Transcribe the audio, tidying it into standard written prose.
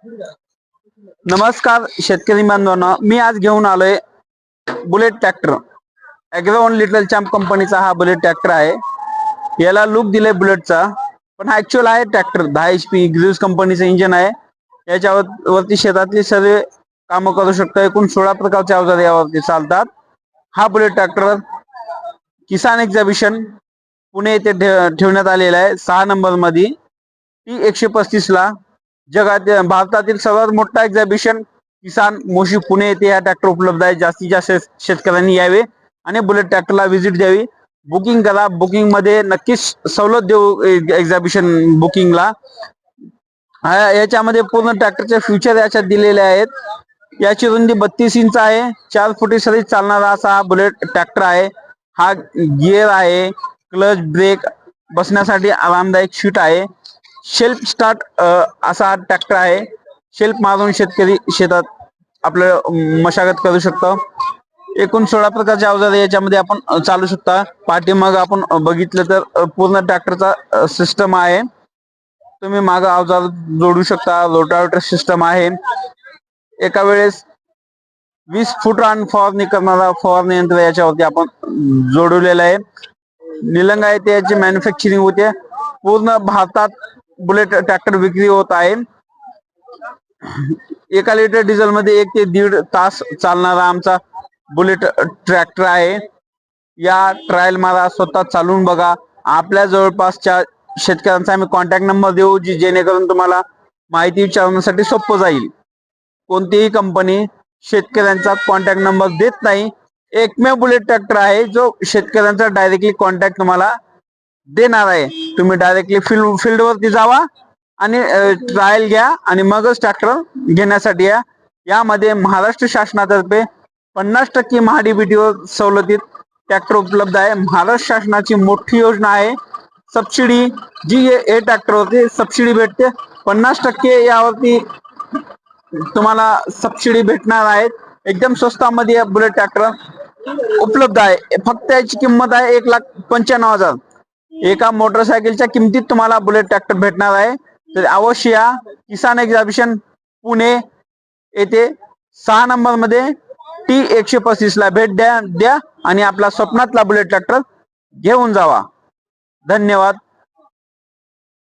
नमस्कार शेतकरी बांधवांनो, मी आज घेऊन आलोय bullet tractor. Agrowon little champ कंपनीचा हा बुलेट ट्रॅक्टर आहे. याला लुक दिलाय बुलेटचा, पण हा ऍक्च्युअल आहे ट्रॅक्टर. 10 HP ग्रीव्स कंपनीचं इंजिन आहे. याच्यावरती शेतातली सर्व कामं करू शकतो. एकूण 16 प्रकारचे अवजार यावरती चालतात. हा बुलेट ट्रॅक्टर किसान एक्झिबिशन पुणे येथे ठेवण्यात आलेला आहे 6 नंबर मध्ये. T135 ला भारतातील सर्वात मोठा एक्झिबिशन किसान मोशी पुणे येथे हा ट्रॅक्टर उपलब्ध आहे. जास्तीत जास्त शेतकऱ्यांनी यावे आणि बुलेट ट्रॅक्टरला व्हिजिट द्यावी. बुकिंग करा. बुकिंग मध्ये नक्कीच सवलत देऊ एक्झिबिशन बुकिंगला. याच्यामध्ये पूर्ण ट्रॅक्टरचे फ्युचर याच्यात दिलेले आहेत. याची रुंदी 32 इंच आहे. 4 फुटी सरी चालणारा असा हा बुलेट ट्रॅक्टर आहे. हा गिअर आहे, क्लच, ब्रेक, बसण्यासाठी आरामदायक सीट आहे. शेल्फ स्टार्ट असा हा ट्रॅक्टर आहे. शेल्फ मारून शेतकरी शेतात आपलं मशागत करू शकतो. एकूण 16 प्रकारचे अवजार याच्यामध्ये आपण चालू शकता. पाठीमाग आपण बघितलं तर पूर्ण ट्रॅक्टरचा सिस्टम आहे. तुम्ही माग अवजार जोडू शकता. रोटावेटर सिस्टम आहे. एका वेळेस 20 फूट रान फवारणी करणारा फवारणी यंत्र याच्यावरती आपण जोडवलेलं आहे. निलंगा येथे याची मॅन्युफॅक्चरिंग होते. पूर्ण भारतात बुलेट ट्रॅक्टर विक्री होत आहे. 1 लिटर डिझेल मध्ये 1 ते 1.5 तास चालणारा आमचा बुलेट ट्रॅक्टर आहे. या ट्रायल मारा, स्वतः चालून बघा. आपल्या जवळपासच्या शेतकऱ्यांचा आम्ही कॉन्टॅक्ट नंबर देऊ, जेणेकरून तुम्हाला माहिती विचारण्यासाठी सोपं जाईल. कोणतीही कंपनी शेतकऱ्यांचा कॉन्टॅक्ट नंबर देत नाही. एकमेव बुलेट ट्रॅक्टर आहे जो शेतकऱ्यांचा डायरेक्टली कॉन्टॅक्ट तुम्हाला देणार आहे. तुम्ही डायरेक्टली फील्डवरती जावा आणि ट्रायल घ्या आणि मगच ट्रॅक्टर घेण्यासाठी या. यामध्ये महाराष्ट्र शासनातर्फे 50% महाडीबीटीवर सवलतीत ट्रॅक्टर उपलब्ध आहे. महाराष्ट्र शासनाची मोठी योजना आहे. सबसिडी जी हे ट्रॅक्टरवरती सबसिडी भेटते. 50% यावरती तुम्हाला सबसिडी भेटणार आहे. एकदम स्वस्तामध्ये बुलेट ट्रॅक्टर उपलब्ध आहे. फक्त याची किंमत आहे 1,95,000. एका मोटरसायकलच्या किमतीत तुम्हाला बुलेट ट्रॅक्टर भेटणार आहे. तर अवश्य या. किसान एक्झिबिशन पुणे येथे 6 नंबर मध्ये T135 ला भेट द्या आणि आपला स्वप्नातला बुलेट ट्रॅक्टर घेऊन जावा. धन्यवाद.